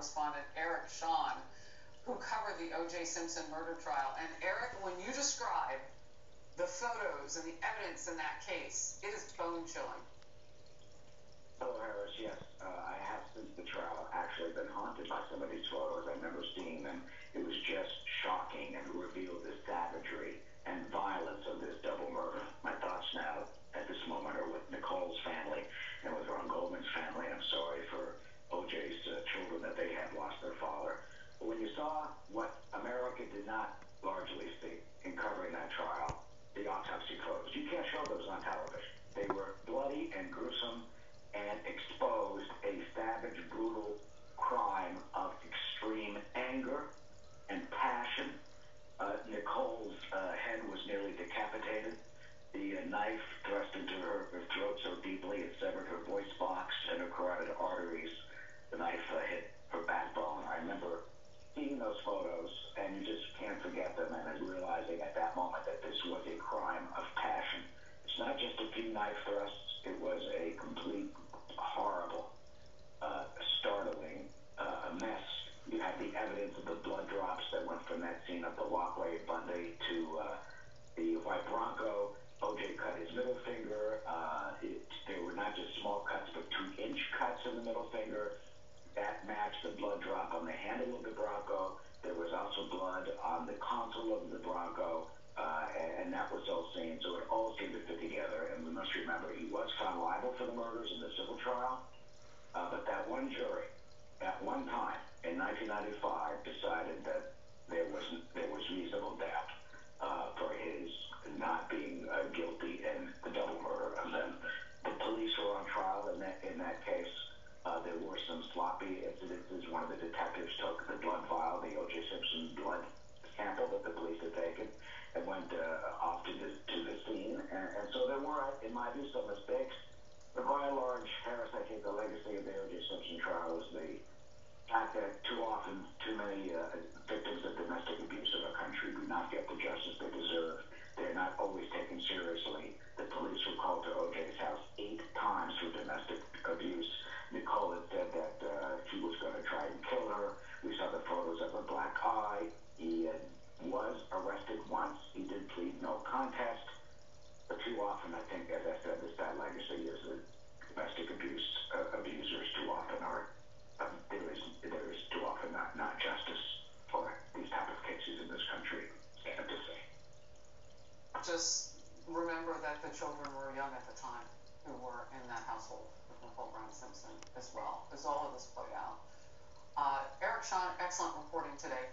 correspondent Eric Shawn, who covered the O.J. Simpson murder trial. And Eric, when you describe the photos and the evidence in that case, it is bone-chilling. Hello, Harris. Yes, I have since the trial actually been haunted by some of these photos. I remember seeing them. It was just shocking and revealed the savagery and violence of this double murder. My thoughts now at this moment are with Nicole's family and with Ron Goldman's family. I'm sorry for O.J.'s children that they had lost their father. But when you saw what America did not largely see in covering that trial, the autopsy photos, you can't show those on television. They were bloody and gruesome and exposed a savage, brutal crime of extreme anger and passion. Nicole's head was nearly decapitated. The knife thrust into her throat so deeply it severed her voice box and her carotid arteries. The knife hit her backbone. I remember seeing those photos, and you just can't forget them, and then realizing at that moment that this was a crime of passion. It's not just a few knife thrusts. It was a complete, horrible, startling mess. You have the evidence of the blood drops that went from that scene up the walkway at Bundy to the white Bronco. O.J. cut his middle finger. There were not just small cuts, but 2-inch cuts in the middle finger. That matched the blood drop on the handle of the Bronco. There was also blood on the console of the Bronco, and that was all seen. So it all seemed to fit together. And we must remember, he was found liable for the murders in the civil trial, but that one jury, at one time in 1995, decided that there was reasonable doubt for his not being guilty in the double murder. And then the police were on trial in that case. There were some sloppy incidences. One of the detectives took the blood vial, the O.J. Simpson blood sample that the police had taken, and went off to the scene. And so there were, in my view, some mistakes. But by and large, Harris, I think the legacy of the O.J. Simpson trial is the fact that too often, too many victims of domestic abuse in our country do not get the justice they deserve. They're not always taken seriously. The police were called to O.J.'s house 8 times for domestic abuse. Nicole had said that he was going to try and kill her. We saw the photos of her black eye. He was arrested once. He did plead no contest. But too often, I think, as I said, the sad legacy is that domestic abusers too often are, there is too often not justice for these type of cases in this country. Sad to say. Just remember that the children were young at the time who were in that household with Nicole Brown Simpson as well, as all of this played out. Eric Shawn, excellent reporting today.